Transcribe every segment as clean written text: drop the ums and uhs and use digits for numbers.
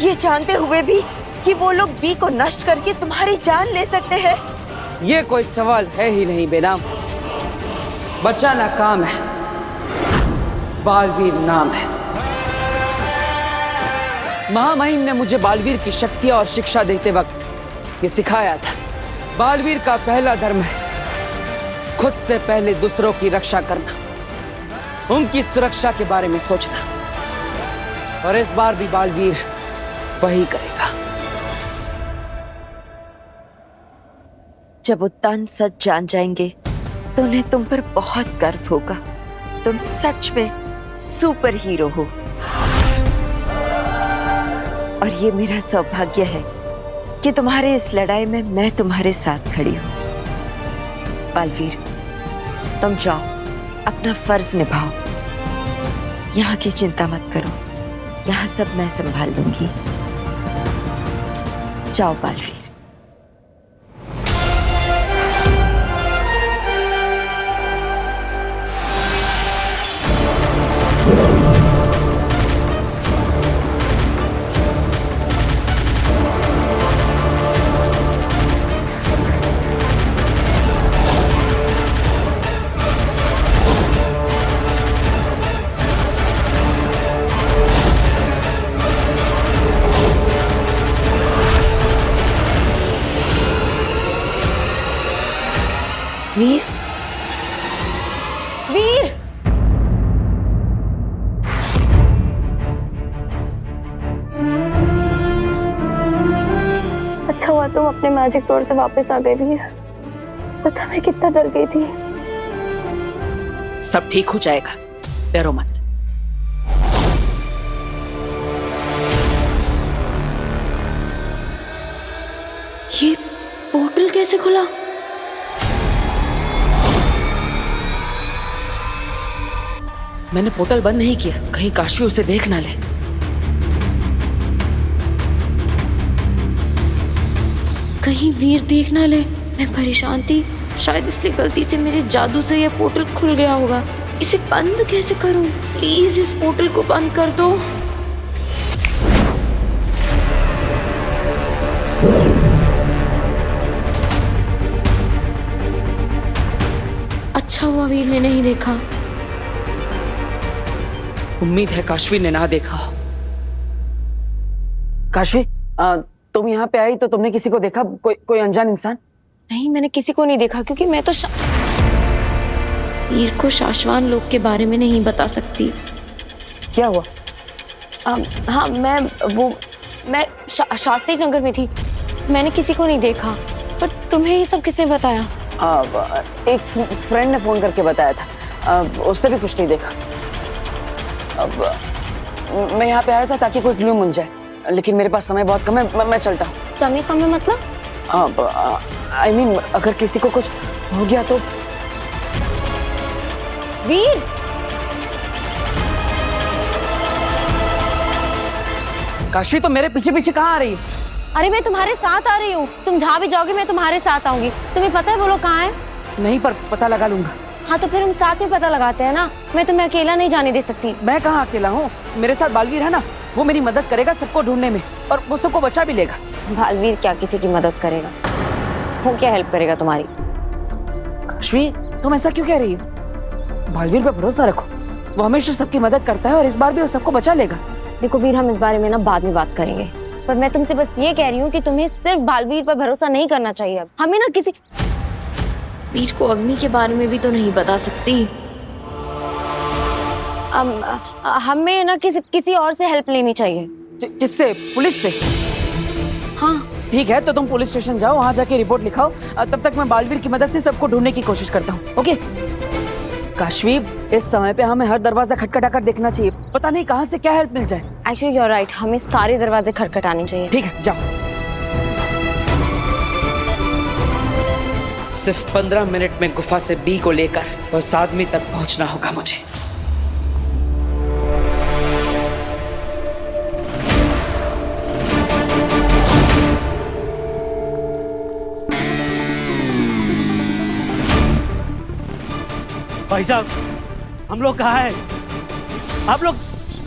ये जानते हुए भी कि वो लोग बी को नष्ट करके तुम्हारी जान ले सकते हैं। ये कोई सवाल है ही नहीं बेनाम। बचाना काम है, बालवीर नाम है। महामहिम ने मुझे बालवीर की शक्ति और शिक्षा देते वक्त ये सिखाया था। बालवीर का पहला धर्म है खुद से पहले दूसरों की रक्षा करना, उनकी सुरक्षा के बारे में सोचना। और इस बार भी बालवीर वही करेगा। जब उत्तान सच जान जाएंगे तो उन्हें तुम पर बहुत गर्व होगा। तुम सच में सुपर हीरो हो और ये मेरा सौभाग्य है कि तुम्हारे इस लड़ाई में मैं तुम्हारे साथ खड़ी हूं। बालवीर, तुम जाओ, अपना फर्ज निभाओ। यहाँ की चिंता मत करो, यहाँ सब मैं संभाल लूंगी। जाओ बालवीर। वीर, वीर! अच्छा हुआ तुम अपने मैजिक डोर से वापस आ गए वीर। पता मैं कितना डर गई थी। सब ठीक हो जाएगा, डरो मत। ये पोर्टल कैसे खुला? मैंने पोर्टल बंद नहीं किया, कहीं काशवी उसे देख ना ले। कहीं वीर देख ना ले। मैं परेशान थी, शायद इसलिए गलती से मेरे जादू से यह पोर्टल खुल गया होगा। इसे बंद कैसे करूं? प्लीज इस पोर्टल को बंद कर दो। अच्छा हुआ वीर ने नहीं देखा। उम्मीद है काशवी ने ना देखा। काशवी, तुम यहाँ पे आई तो तुमने किसी को देखा? कोई अनजान इंसान? नहीं, मैंने किसी को नहीं देखा क्योंकि मैं तो वीर को शाश्वान लोक के बारे में नहीं बता सकती। क्या हुआ? हाँ, मैं शास्त्री नगर में थी। मैंने किसी को नहीं देखा। पर तुम्हें ये सब किसने बताया? एक फ्रेंड ने फोन करके बताया था। उससे भी कुछ नहीं देखा। अब मैं यहाँ पे आया था ताकि कोई क्लू मिल जाए, लेकिन मेरे पास समय बहुत कम है। मैं चलता हूँ। समय कम है मतलब? I mean, अगर किसी को कुछ हो गया तो। वीर! काशवी तो मेरे पीछे पीछे कहाँ आ रही है? अरे मैं तुम्हारे साथ आ रही हूँ। तुम जहाँ भी जाओगे मैं तुम्हारे साथ आऊंगी। तुम्हें पता है वो लोग कहाँ है? नहीं, पर पता लगा लूंगा। हाँ तो फिर हम साथ में पता लगाते हैं ना। मैं तुम्हें अकेला नहीं जाने दे सकती। मैं कहाँ अकेला हूँ? मेरे साथ बालवीर है ना, वो मेरी मदद करेगा सबको ढूंढने में, और वो सबको बचा भी लेगा। बालवीर क्या किसी की मदद करेगा? वो क्या हेल्प करेगा तुम्हारी? काशवी, तुम ऐसा क्यों कह रही हो? बालवीर पे भरोसा रखो, वो हमेशा सबकी मदद करता है और इस बार भी वो सबको बचा लेगा। देखो वीर, हम इस बारे में ना बाद में बात करेंगे, पर मैं तुमसे बस ये कह रही हूँ कि तुम्हें सिर्फ बालवीर पर भरोसा नहीं करना चाहिए। अब हमें ना किसी वीर को अग्नि के बारे में भी तो नहीं बता सकती। हमें ना किसी और से हेल्प लेनी चाहिए। किससे? पुलिस से? हाँ ठीक है, तो तुम पुलिस स्टेशन जाओ, वहाँ जाके रिपोर्ट लिखाओ। तब तक मैं बालवीर की मदद से सबको ढूंढने की कोशिश करता हूँ। ओके काशवी, इस समय पे हमें हर दरवाजा खटखटा कर देखना चाहिए, पता नहीं कहाँ से क्या हेल्प मिल जाए। एक्चुअली यू आर राइट, हमें सारे दरवाजे खटखटाने चाहिए। ठीक है, जाओ। सिर्फ 15 मिनट में गुफा से बी को लेकर उस आदमी तक पहुंचना होगा मुझे। भाई साहब, हम लोग कहाँ हैं? आप लोग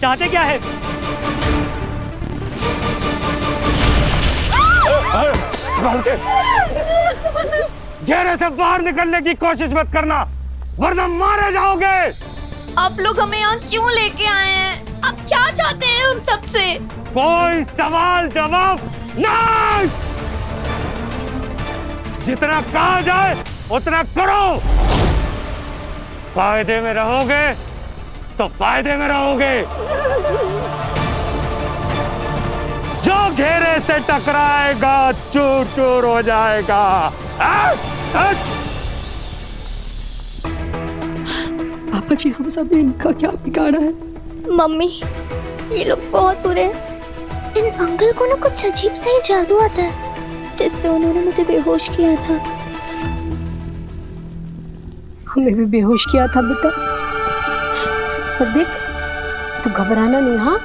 चाहते क्या है? संभाल के। घेरे से बाहर निकलने की कोशिश मत करना, वरना मारे जाओगे। आप लोग हमें यहाँ क्यों लेके आए हैं? आप क्या चाहते हैं हम सबसे? कोई सवाल जवाब नहीं। जितना कहा जाए उतना करो। फायदे में रहोगे तो फायदे में रहोगे। जो घेरे से टकराएगा चूर चूर हो जाएगा। पापा जी, हम सब ने इनका क्या बिगाड़ा है? मम्मी, ये लोग बहुत बुरे हैं। इन अंकल को ना कुछ अजीब सा ही जादू आता है, जिससे उन्होंने मुझे बेहोश किया था। हमें भी बेहोश किया था बेटा। पर देख, तू घबराना नहीं, हाँ?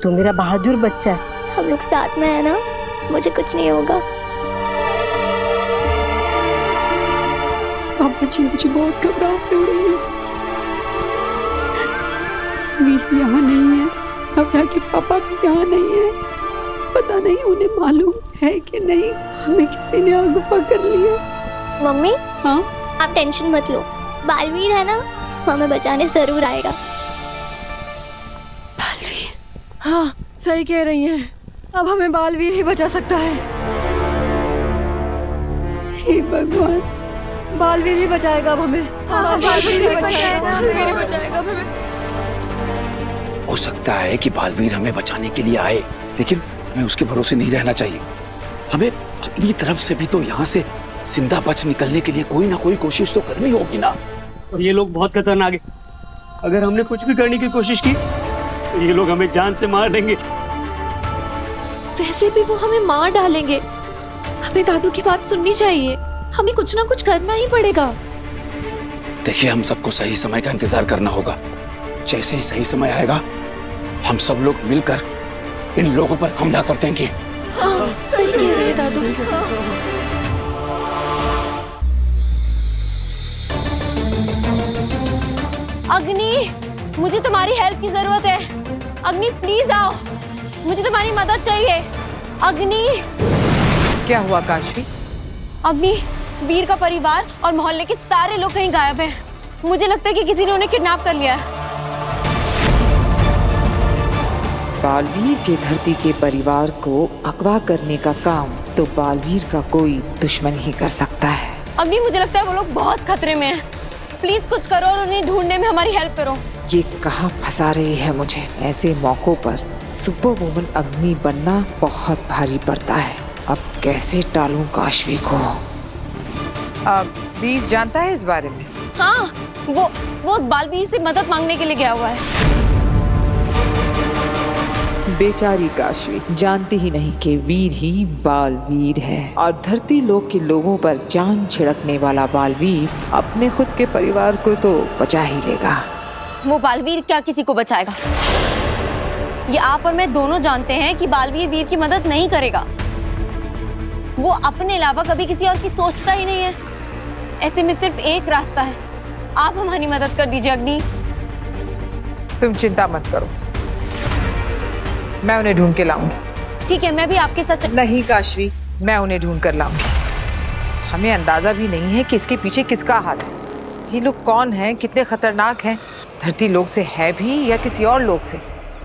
तू मेरा बहादुर बच्चा है। हम लोग साथ में है ना, मुझे कुछ नहीं होगा। पापा जी, मुझे बहुत घबराहट हो रही है। वीर यहाँ नहीं है, अब यहाँ के पापा भी यहाँ नहीं है। पता नहीं उन्हें मालूम है कि नहीं, हमें किसी ने अगवा कर लिया। मम्मी, हाँ? आप टेंशन मत लो, बालवीर है ना, वो हमें बचाने जरूर आएगा। बालवीर? हाँ, सही कह रही हैं। अब हमें बालवीर ही बचा सकता है। हे भगवान, बालवीर ही बचाएगा अब हमें। हाँ, बालवीर ही बचाएगा अब हमें। हो सकता है कि बालवीर हमें बचाने के लिए आए, लेकिन हमें उसके भरोसे नहीं रहना चाहिए। हमें अपनी तरफ से भी तो यहाँ से जिंदा बच निकलने के लिए कोई ना कोई कोशिश तो करनी होगी ना। और ये लोग बहुत खतरनाक है। अगर हमने कुछ भी करने की कोशिश की तो ये लोग हमें जान से मार देंगे। वैसे भी वो हमें मार डालेंगे। हमें दादू की बात सुननी चाहिए। हमें कुछ ना कुछ करना ही पड़ेगा। देखिए, हम सबको सही समय का इंतजार करना होगा। जैसे ही सही समय आएगा, हम सब लोग मिलकर इन लोगों पर हमला कर देंगे। हाँ, सही कह रहे हैं दादू। अग्नि, मुझे तुम्हारी हेल्प की जरूरत है। अग्नि, प्लीज आओ, मुझे तुम्हारी मदद चाहिए। अग्नि। क्या हुआ काशी? अग्नि, वीर का परिवार और मोहल्ले के सारे लोग कहीं गायब हैं। मुझे लगता है कि किसी ने उन्हें किडनैप कर लिया है। बालवीर के धरती के परिवार को अगवा करने का काम तो बालवीर का कोई दुश्मन ही कर सकता है। अग्नि, मुझे लगता है वो लोग बहुत खतरे में हैं। प्लीज कुछ करो और उन्हें ढूंढने में हमारी हेल्प करो। ये कहाँ फंसा रही है मुझे। ऐसे मौकों पर सुपर वुमन अग्नि बनना बहुत भारी पड़ता है। अब कैसे टालूं काशवी को? वीर जानता है इस बारे में? हाँ, वो बालवीर से मदद मांगने के लिए गया हुआ है। बेचारी काशवी जानती ही नहीं कि वीर ही बालवीर है, और धरती लोक के लोगों पर जान छिड़कने वाला बालवीर अपने खुद के परिवार को तो बचा ही लेगा। वो बालवीर क्या किसी को बचाएगा? ये आप और मैं दोनों जानते हैं कि बालवीर वीर की मदद नहीं करेगा। वो अपने अलावा कभी किसी और की सोचता ही नहीं है। ऐसे में सिर्फ एक रास्ता है, आप हमारी मदद कर दीजिए अग्नि। तुम चिंता मत करो, मैं उन्हें ढूंढ के लाऊंगी। ठीक है, मैं भी आपके साथ। नहीं काशवी, मैं उन्हें ढूंढ कर लाऊंगी। हमें अंदाजा भी नहीं है कि इसके पीछे किसका हाथ है। ये लोग कौन हैं, कितने खतरनाक हैं, धरती लोग से है भी या किसी और लोग से,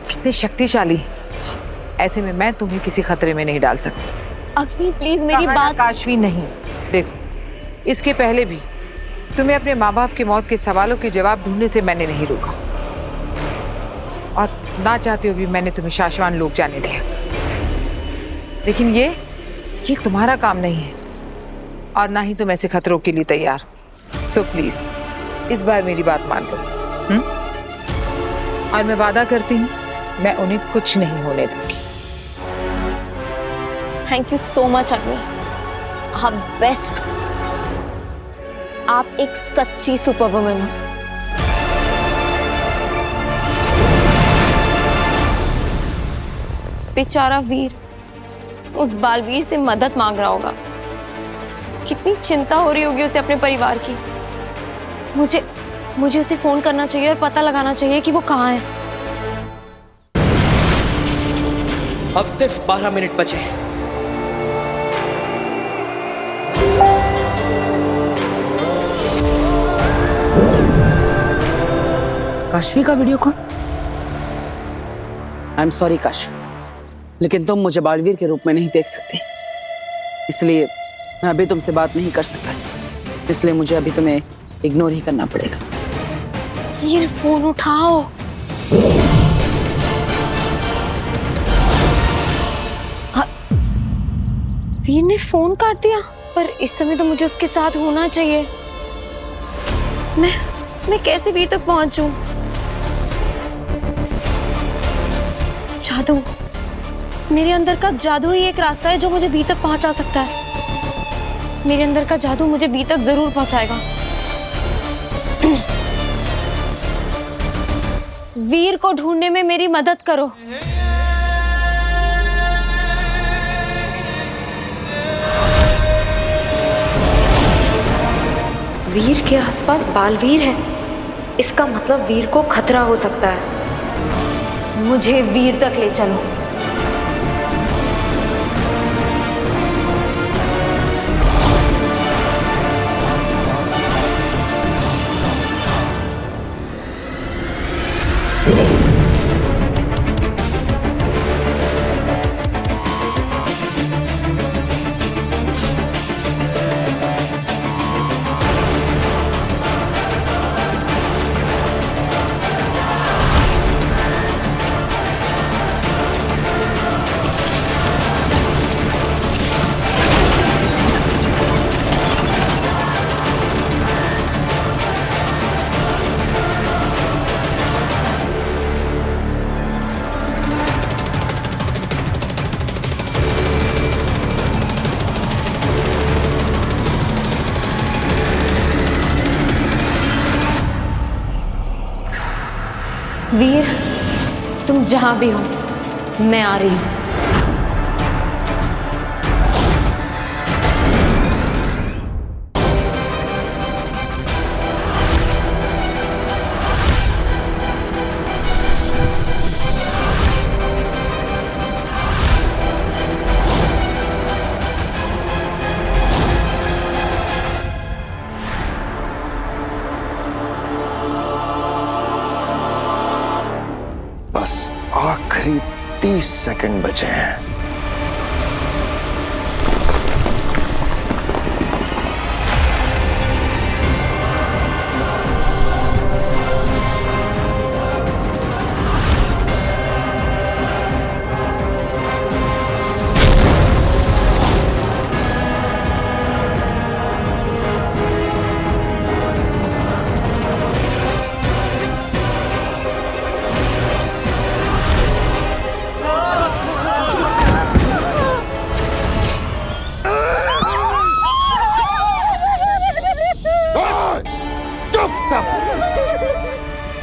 कितने शक्तिशाली हैं। ऐसे में मैं तुम्हें किसी खतरे में नहीं डाल सकती। अग्नि प्लीज मेरी बात। काशवी नहीं, देखो, इसके पहले भी तुम्हें अपने माँ बाप की मौत के सवालों के जवाब ढूंढने से मैंने नहीं रोका, और ना चाहते हुए भी मैंने तुम्हें शाश्वान लोग जाने दिया। लेकिन ये तुम्हारा काम नहीं है, और ना ही तुम ऐसे खतरों के लिए तैयार। सो प्लीज इस बार मेरी बात मान लो। और मैं वादा करती हूँ, मैं उन्हें कुछ नहीं होने दूंगी। थैंक यू सो मच अग्नि, आप बेस्ट। आप एक सच्ची सुपर वुमन हो। बेचारा वीर उस बालवीर से मदद मांग रहा होगा। कितनी चिंता हो रही होगी उसे अपने परिवार की। मुझे उसे फोन करना चाहिए और पता लगाना चाहिए कि वो कहाँ है। अब सिर्फ 12 मिनट बचे। काशवी का video call? I am sorry Kashvi, लेकिन तुम मुझे बालवीर के रूप में नहीं देख सकती, इसलिए मैं अभी तुमसे बात नहीं कर सकता। इसलिए मुझे अभी तुम्हें इग्नोर ही करना पड़ेगा। ये फोन उठाओ। वीर ने फोन काट दिया, पर इस समय तो मुझे उसके साथ होना चाहिए। मैं कैसे वीर तक पहुंचूं? जादू, मेरे अंदर का जादू ही एक रास्ता है जो मुझे वीर तक पहुंचा सकता है। मेरे अंदर का जादू मुझे वीर तक जरूर पहुंचाएगा। वीर को ढूंढने में मेरी मदद करो। वीर के आसपास बालवीर है, इसका मतलब वीर को खतरा हो सकता है। मुझे वीर तक ले चलो। वीर, तुम जहां भी हो, मैं आ रही हूं। बस आखिरी 30 सेकंड बचे हैं।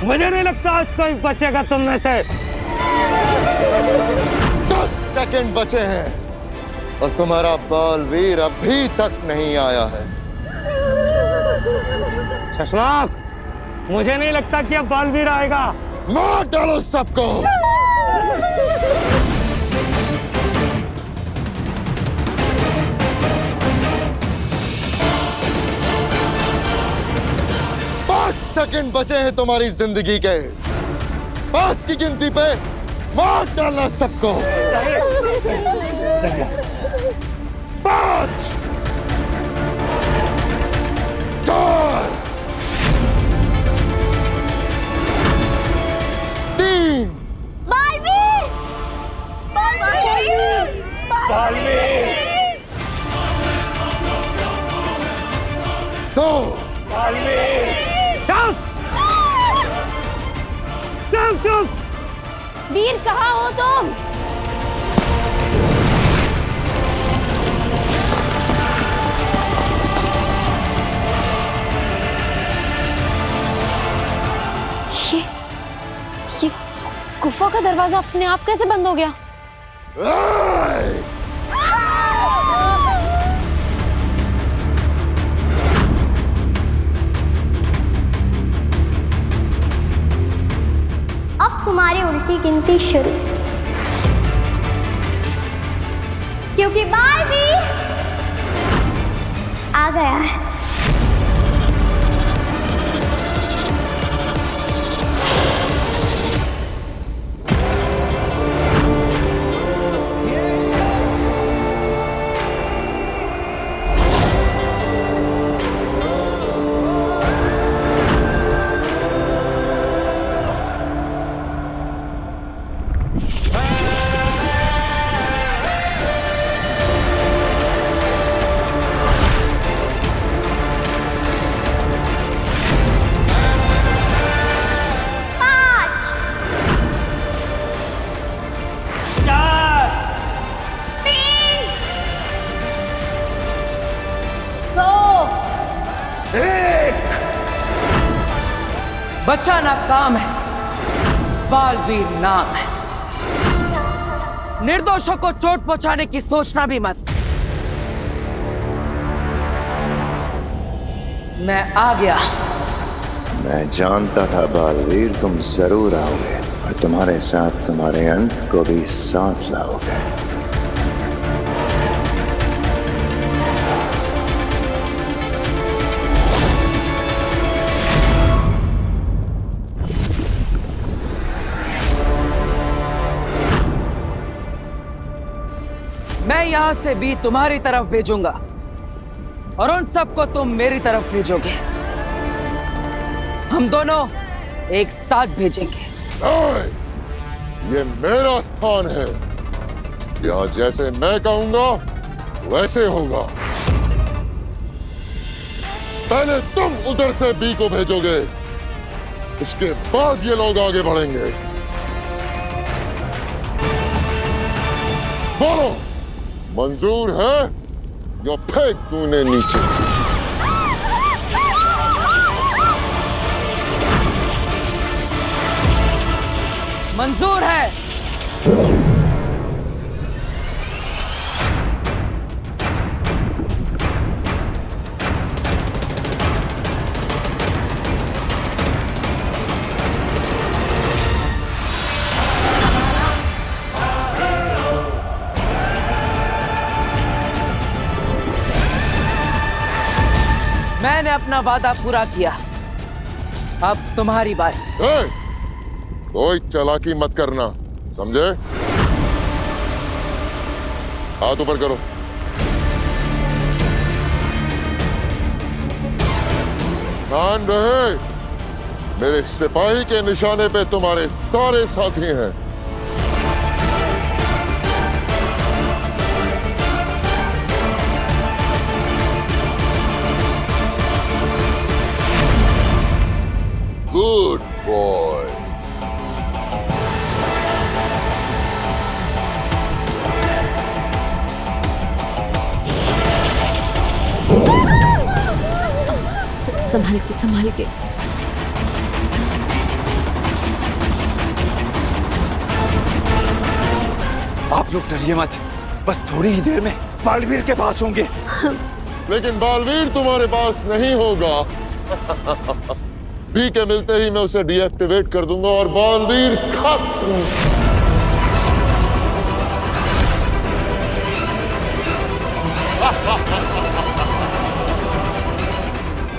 मुझे नहीं लगता आज कोई बचेगा तुम में से। 10 सेकंड बचे हैं और तुम्हारा बालवीर अभी तक नहीं आया है। शशांक, मुझे नहीं लगता कि अब बालवीर आएगा। मार डालो सबको। सेकंड बचे हैं तुम्हारी जिंदगी के। 5 की गिनती पे मार डालना सबको। 5, 4, 3, बालवीर! बालवीर! बालवीर! 2, बालवीर! चुप! वीर, कहाँ हो तुम? ये गुफा का दरवाजा अपने आप कैसे बंद हो गया? अब तुम्हारी उल्टी गिनती शुरू, क्योंकि बालवीर आ गया है। बचाना काम है, बालवीर नाम है। निर्दोषों को चोट पहुंचाने की सोचना भी मत। मैं आ गया। मैं जानता था बालवीर तुम जरूर आओगे और तुम्हारे साथ तुम्हारे अंत को भी साथ लाओगे। मैं यहां से भी तुम्हारी तरफ भेजूंगा और उन सबको तुम मेरी तरफ भेजोगे। हम दोनों एक साथ भेजेंगे। ये मेरा स्थान है। यहाँ जैसे मैं कहूंगा वैसे होगा। पहले तुम उधर से बी को भेजोगे, उसके बाद ये लोग आगे बढ़ेंगे। बोलो, मंजूर है या फेंक दूं इन्हें नीचे? मंजूर है। मैंने अपना वादा पूरा किया, अब तुम्हारी बारी। कोई चालाकी मत करना, समझे? हाथ ऊपर करो। ध्यान रहे, मेरे सिपाही के निशाने पे तुम्हारे सारे साथी हैं। Good boy. संभाल के, संभाल के। आप लोग डरिए मत, बस थोड़ी ही देर में बालवीर के पास होंगे। लेकिन बालवीर तुम्हारे पास नहीं होगा। बी के मिलते ही मैं उसे डीएक्टिवेट कर दूंगा और बालवीर खत्म।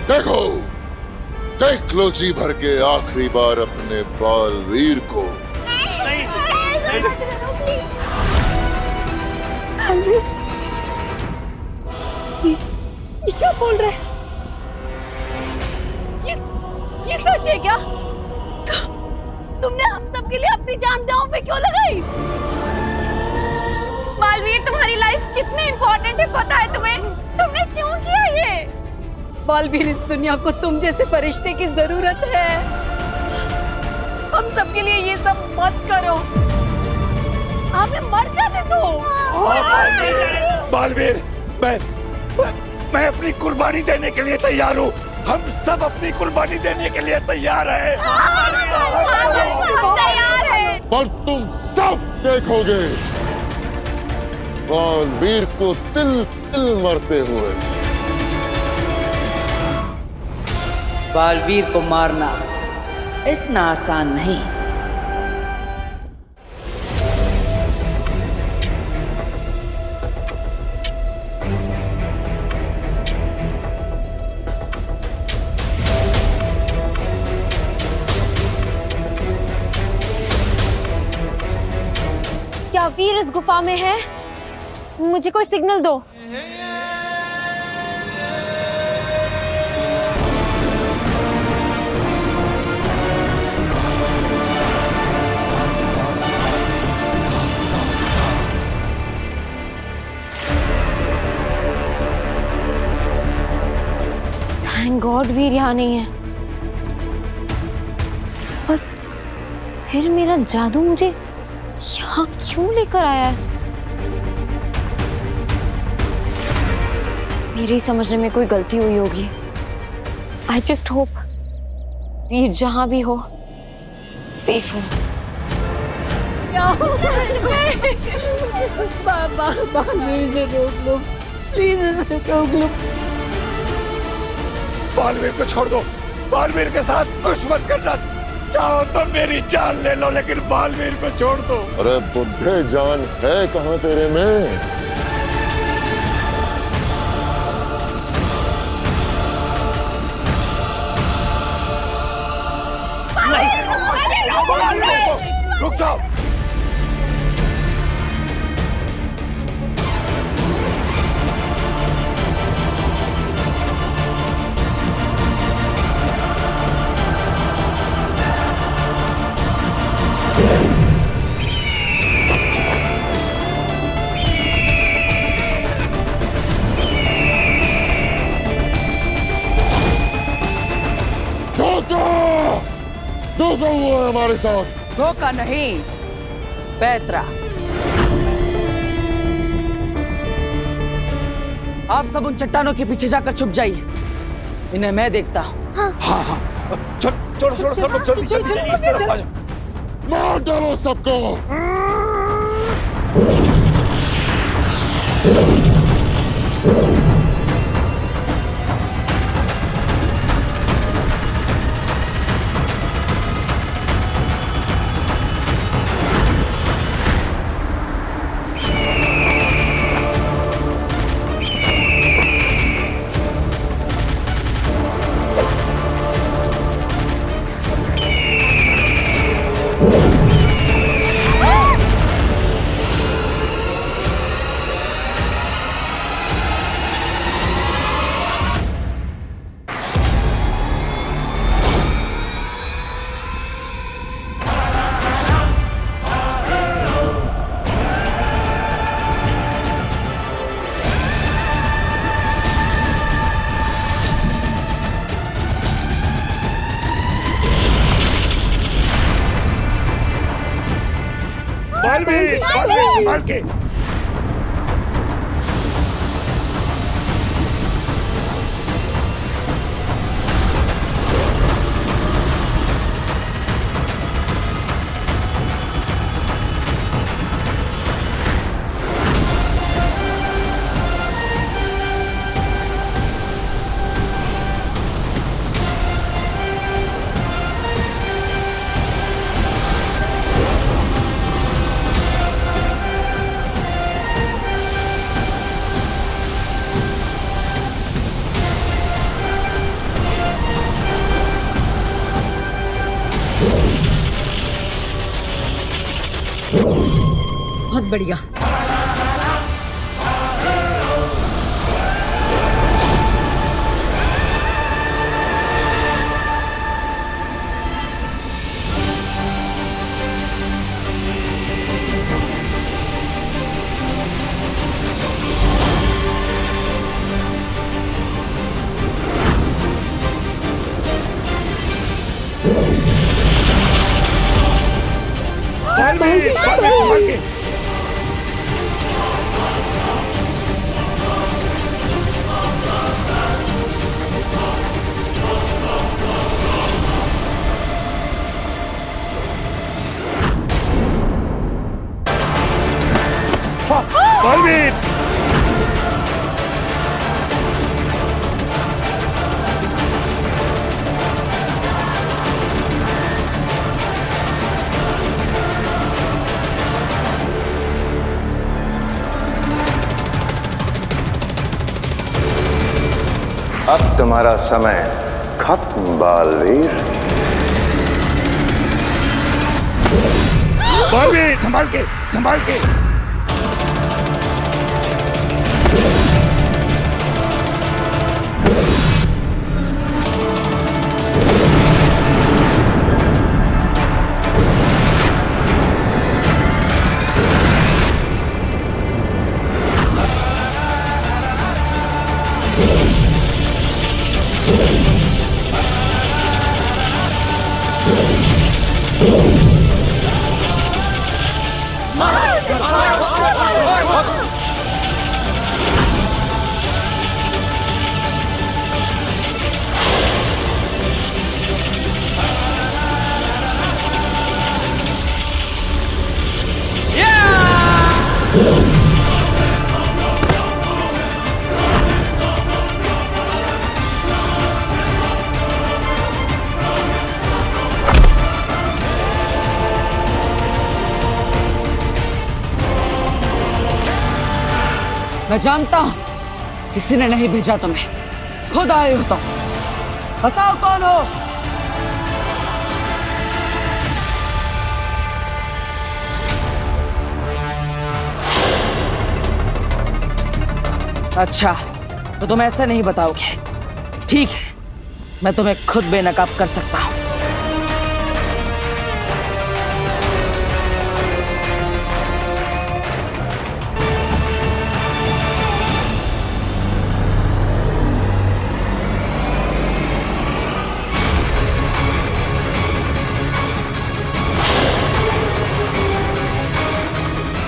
देखो, देख लो जी भर के आखिरी बार अपने बालवीर को। ये क्या बोल रहे हैं? ये सच है क्या? तुमने हम सबके लिए अपनी जान दांव पे क्यों लगाई? बालवीर, तुम्हारी लाइफ कितनी इंपॉर्टेंट है पता है तुम्हें? तुमने क्यों किया ये? बालवीर, इस दुनिया को तुम जैसे फरिश्ते की जरूरत है। हम सबके लिए ये सब मत करो, हमें मर जाने दो। बालवीर, मैं अपनी कुर्बानी देने के लिए तैयार हूँ। हम सब अपनी कुर्बानी देने के लिए तैयार हैं। पर तुम सब देखोगे बालवीर को तिल तिल मरते हुए। बालवीर को मारना इतना आसान नहीं। क्या वीर इस गुफा में है? मुझे कोई सिग्नल दो। थैंक गॉड वीर यहाँ नहीं है। पर फिर मेरा जादू मुझे यहाँ क्यों लेकर आया है? मेरी समझने में कोई गलती हुई होगी। आई जस्ट होप वीर जहां भी हो सेफ हो। बालवीर से रोक लो, प्लीज इसे रोक लो। बालवीर को छोड़ दो, बालवीर के साथ कुछ मत करना। चाहो तो मेरी जान ले लो, लेकिन बालवीर को छोड़ दो। अरे बुढ़े, जान है कहाँ तेरे में? रुक जाओ। धोखा हुआ है हमारे साथ। धोखा नहीं, पैतरा। आप सब उन चट्टानों के पीछे जाकर छुप जाइए, इन्हें मैं देखता हूँ। हाँ हाँ, छोड़ो छोड़ो सब लोग, जल्दी जल्दी इस तरफ आ जाओ। मार डालो सबको। बालवीर, बालवीर संभाल के। बहुत बढ़िया। बालवीर, बालवीर संभाल के। बालवीर, अब तुम्हारा समय खत्म बालवीर। बालवीर संभाल के, संभाल के। मार मैं जानता हूं किसी ने नहीं भेजा तुम्हें, खुद आए हो तुम। बताओ कौन हो? अच्छा, तो तुम ऐसे नहीं बताओगे। ठीक है, मैं तुम्हें खुद बेनकाब कर सकता हूं।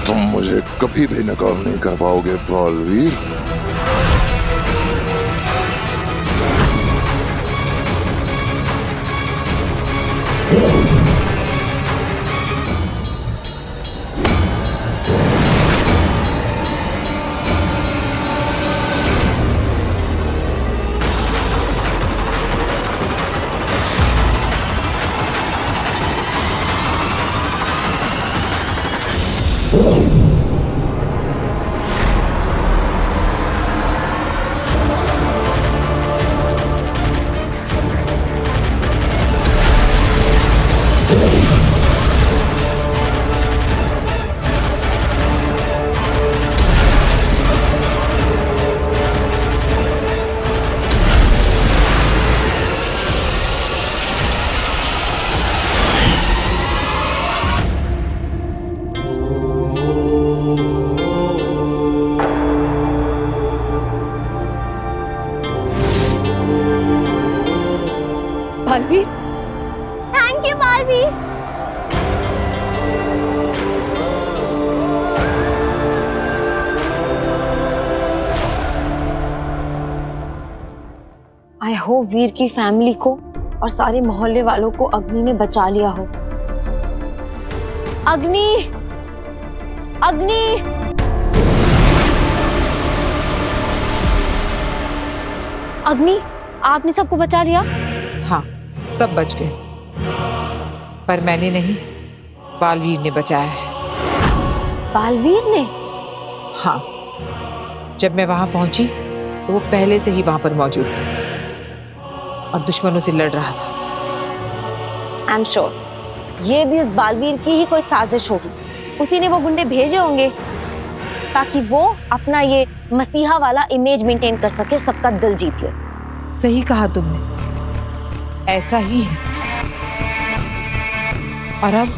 तुम मुझे कभी भी नकाब नहीं कर पाओगे Baalveer. Baalveer, thank you Baalveer. I hope Veer की फैमिली को और सारे मोहल्ले वालों को अग्नि ने बचा लिया हो। अग्नि, अग्नि, अग्नि, आपने सबको बचा लिया? हाँ, सब बच गए, पर मैंने नहीं, बालवीर ने बचाया है। बालवीर ने? हाँ, जब मैं वहां पहुंची तो वो पहले से ही वहां पर मौजूद था और दुश्मनों से लड़ रहा था। आई एम श्योर ये भी उस बालवीर की ही कोई साजिश होगी। उसी ने वो गुंडे भेजे होंगे ताकि वो अपना ये मसीहा वाला इमेज मेंटेन कर सके और सबका दिल जीत ले। सही कहा तुमने, ऐसा ही है। और अब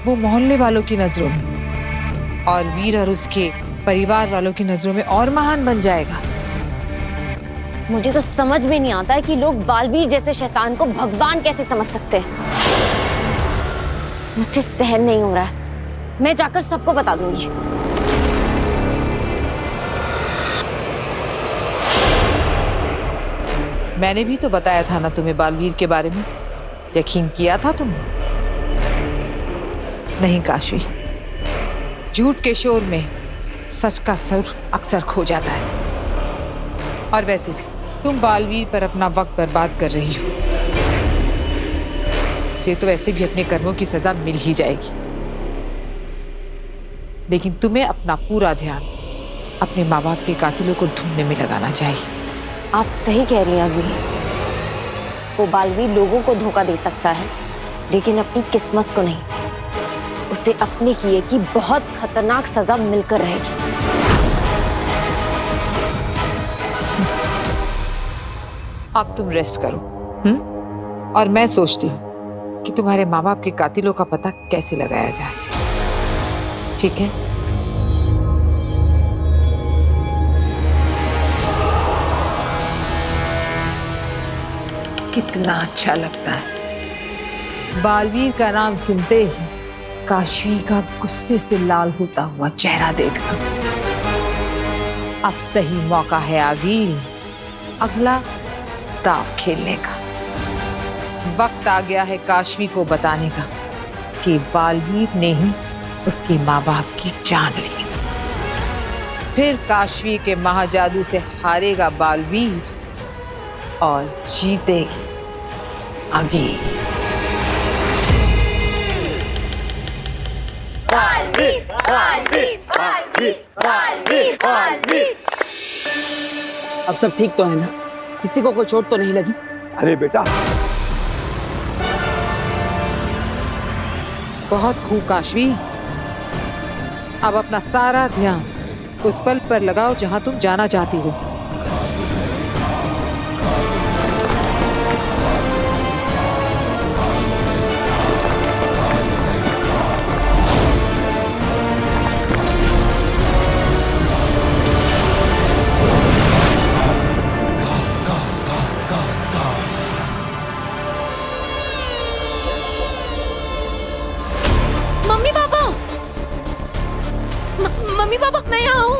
वो मोहल्ले वालों की नजरों में और वीर और उसके परिवार वालों की नजरों में और महान बन जाएगा। मुझे तो समझ में नहीं आता है कि लोग बालवीर जैसे शैतान को भगवान कैसे समझ सकते हैं। मुझसे सहन नहीं हो रहा है, मैं जाकर सबको बता दूंगी। मैंने भी तो बताया था ना तुम्हें बालवीर के बारे में, यकीन किया था तुमने? नहीं काशवी, झूठ के शोर में सच का सुर अक्सर खो जाता है। और वैसे भी तुम बालवीर पर अपना वक्त बर्बाद कर रही हो। से तो वैसे भी अपने कर्मों की सजा मिल ही जाएगी, लेकिन तुम्हें अपना पूरा ध्यान अपने माँ बाप के कातिलों को ढूंढने में लगाना चाहिए। आप सही कह रही हैं अग्नि, वो बालवीर लोगों को धोखा दे सकता है लेकिन अपनी किस्मत को नहीं। उसे अपने किए की बहुत खतरनाक सजा मिलकर रहेगी। अब तुम रेस्ट करो, और मैं सोचती हूँ कि तुम्हारे माँ बाप के कातिलों का पता कैसे लगाया जाए। ठीक है? कितना अच्छा लगता है बालवीर का नाम सुनते ही काशवी का गुस्से से लाल होता हुआ चेहरा देखना। अब सही मौका है आगिल अगला दाव खेलने का। वक्त आ गया है काशवी को बताने का कि बालवीर ने ही उसके माँ बाप की जान ली। फिर काशवी के महाजादू से हारेगा बालवीर और जीतेगी आगे। अब सब ठीक तो है ना? किसी को कोई चोट तो नहीं लगी? अरे बेटा, बहुत खूब काशवी। अब अपना सारा ध्यान उस पल पर लगाओ जहां तुम जाना चाहती हो। मम्मी पापा, मैं यहाँ हूँ।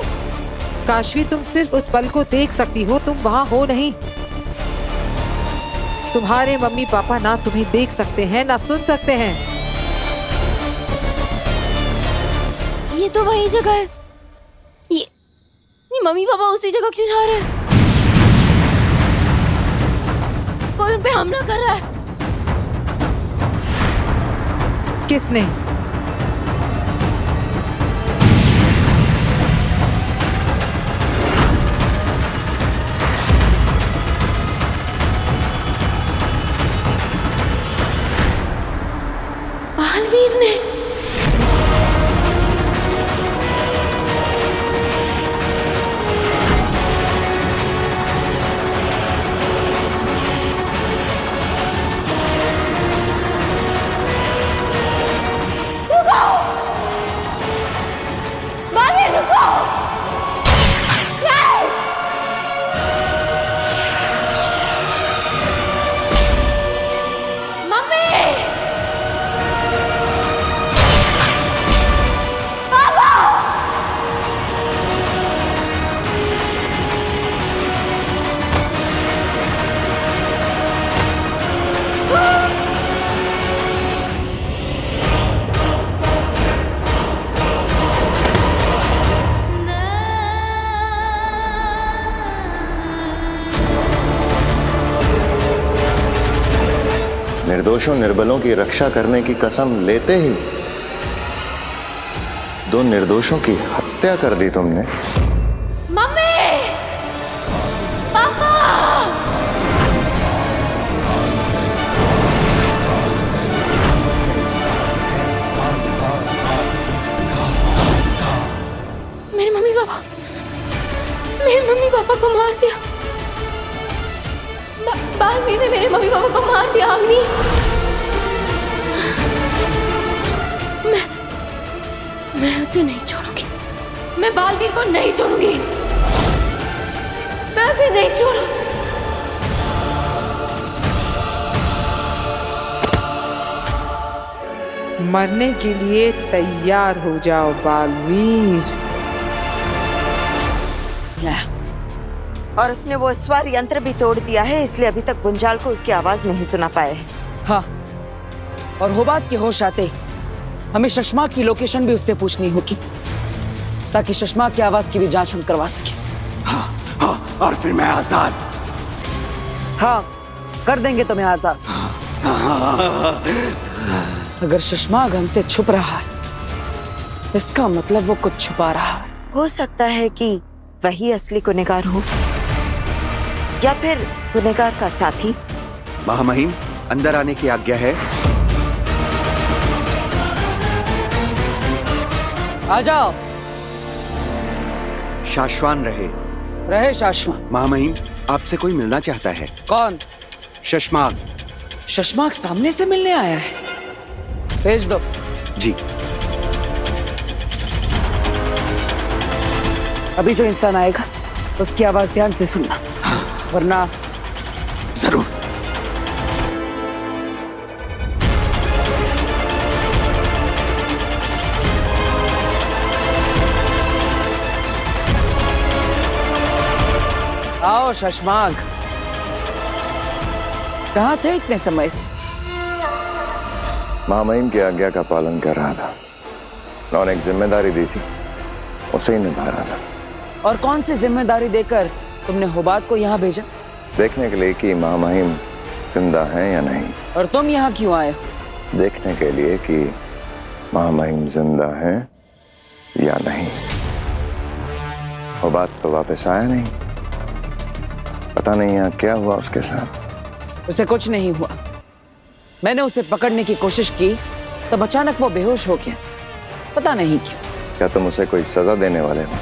काशवी, तुम सिर्फ उस पल को देख सकती हो, तुम वहां हो नहीं। तुम्हारे मम्मी पापा ना तुम्हें देख सकते हैं ना सुन सकते हैं। ये तो वही जगह है। ये मम्मी पापा उसी जगह क्यों जा रहे हैं? कोई उन पे हमला कर रहा है। किसने? बालवीर ने। निर्दोषों निर्बलों की रक्षा करने की कसम लेते ही दो निर्दोषों की हत्या कर दी तुमने। मम्मी, पापा, मेरे मम्मी पापा को मार दिया। बालवीर ने मेरे मम्मी पापा को मार दिया। अम्मी, मैं उसे नहीं छोड़ूंगी। मैं बालवीर को नहीं छोड़ूंगी। मैं उसे नहीं छोड़ूंगी। मरने के लिए तैयार हो जाओ बालवीर। और उसने वो स्वर यंत्र भी तोड़ दिया है, इसलिए अभी तक गुंजाल को उसकी आवाज नहीं सुना पाए हैं। हाँ, और हो बात के होश आते हमें शशमा की लोकेशन भी उससे पूछनी होगी, ताकि शशमा की आवाज की भी जांच हम करवा सके। हाँ, हाँ, और फिर मैं आजाद। हाँ, कर देंगे तुम्हें आजाद। अगर शशमाग हमसे छुप रहा है, इसका मतलब वो कुछ छुपा रहा है। हो सकता है कि वही असली गुनहगार हो, या फिर गुनहगार का साथी। महामहिम, अंदर आने की आज्ञा है। आ जाओ। शाश्वान रहे शाश्वान। महामहिम, आपसे कोई मिलना चाहता है। कौन? शशमाग। शशमाग सामने से मिलने आया है? भेज दो। जी। अभी जो इंसान आएगा उसकी आवाज ध्यान से सुनना, वरना। जरूर। आओ शशमाग, कहाँ थे इतने समय से? महामहिम की आज्ञा का पालन कर रहा था। उन्होंने एक जिम्मेदारी दी थी, उसे ही निभा रहा था। और कौन सी जिम्मेदारी देकर तुमने हुबात को यहाँ भेजा? देखने के लिए कि महामहिम जिंदा हैं या नहीं। और तुम यहाँ क्यों आए? देखने के लिए कि महामहिम जिंदा हैं या नहीं। हुबात तो वापस आया नहीं, पता नहीं यहाँ क्या हुआ उसके साथ। उसे कुछ नहीं हुआ। मैंने उसे पकड़ने की कोशिश की तब अचानक वो बेहोश हो गया, पता नहीं क्यों। क्या तुम उसे कोई सजा देने वाले हो?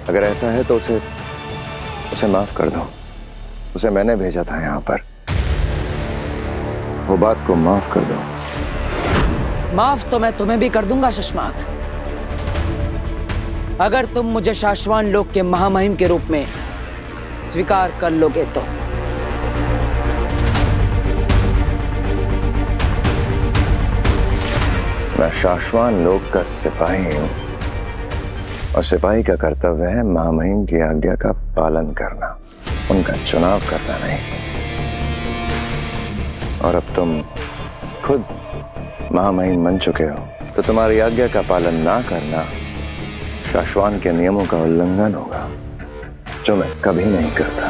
अगर ऐसा है तो उसे माफ कर दो। उसे मैंने भेजा था यहाँ पर। हुबात को माफ कर दो। माफ तो मैं तुम्हें भी कर दूंगा शशमाक, अगर तुम मुझे शाश्वान लोक के महामहिम के रूप में स्वीकार कर लोगे तो। मैं शाश्वान लोक का सिपाही हूं और सिपाही का कर्तव्य है महामहिम की आज्ञा का पालन करना, उनका चुनाव करना नहीं। और अब तुम खुद महामहिम बन चुके हो तो तुम्हारी आज्ञा का पालन ना करना शाश्वान के नियमों का उल्लंघन होगा, जो मैं कभी नहीं करता।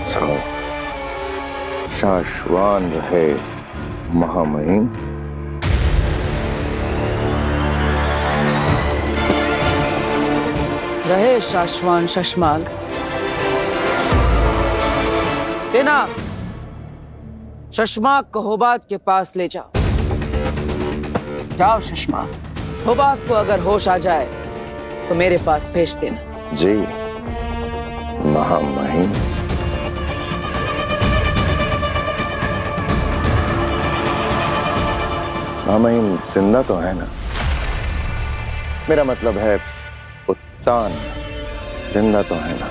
सो शाश्वान रहे महामहिम। रहे शाश्वान शशमाग। सेना, शशमाग को हुबात के पास ले जाओ। जाओ शशमाग, हुबात को अगर होश आ जाए तो मेरे पास भेज देना। जी महामहिम। महामहिम जिंदा तो है ना? मेरा मतलब है उत्तान जिंदा तो है ना?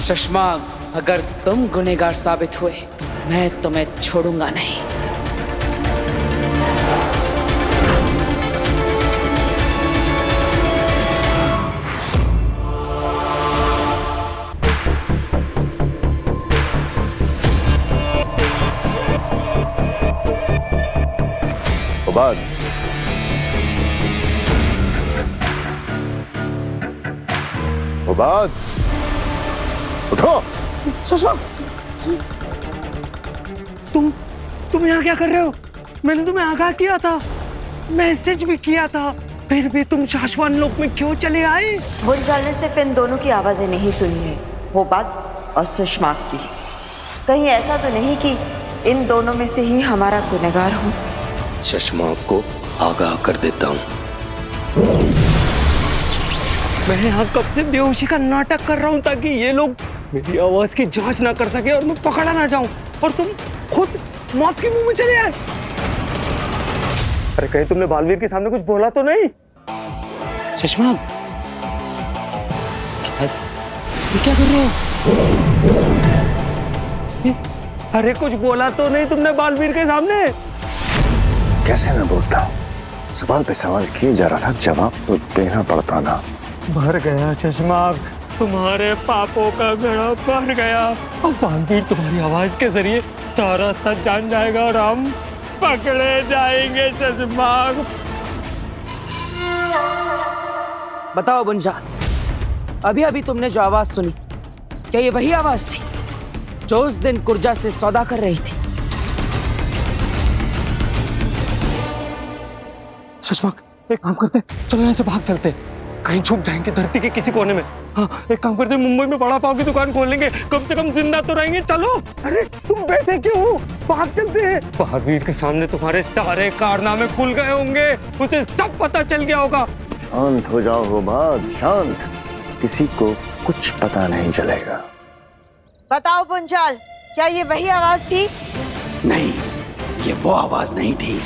शशमाग, अगर तुम गुनहगार साबित हुए मैं तुम्हें छोड़ूंगा नहीं। हुबात, हुबात, उठो। शशमाक, तुम यहाँ क्या कर रहे हो? मैंने तुम्हें आगाह किया था, मैसेज भी किया था, फिर भी तुम शाश्वान लोक में क्यों चले आए? बुंजाल ने सिर्फ इन दोनों की आवाजें नहीं सुनी है, हुबात और शशमाक की। कहीं ऐसा तो नहीं कि इन दोनों में से ही हमारा गुनहगार हो? शशमाक को आगाह कर देता हूँ। मैं यहाँ कब से बेहोशी का नाटक कर रहा हूँ ताकि ये लोग मेरी आवाज की जांच ना कर सके और मैं पकड़ा ना जाऊं, और तुम खुद मौत के मुंह में चले आए। अरे कहीं तुमने बालवीर के सामने कुछ बोला तो नहीं? शशमाक, ये क्या कर रहे हो? अरे कुछ बोला तो नहीं तुमने बालवीर के सामने? कैसे मैं बोलता हूँ? सवाल पे सवाल किए जा रहा था, जवाब तो देना पड़ता ना। भर गया शशमाक, तुम्हारे पापों का घड़ा भर गया। अब बालवीर तुम्हारी आवाज के जरिए सारा सच जान जाएगा और हम पकड़े जाएंगे शशमाक। बताओ बुंजाल, अभी अभी तुमने जो आवाज सुनी, क्या ये वही आवाज थी जो उस दिन कुर्जा से सौदा कर रही थी? शशमाक, एक काम करते, चलो यहाँ से भाग चलते, कहीं छुप जाएंगे धरती के किसी कोने में। हाँ, एक काम करते, मुंबई में बड़ा पाव की दुकान खोल लेंगे, कम से कम जिंदा तो रहेंगे। चलो। अरे तुम बैठे क्यों हो? भाग चलते हैं। बालवीर के सामने तुम्हारे सारे कारनामे खुल गए होंगे, उसे सब पता चल गया होगा। शांत हो जाओ हुबात, शांत। किसी को कुछ पता नहीं चलेगा। बताओ बुंजाल, क्या ये वही आवाज थी? नहीं, ये वो आवाज नहीं थी।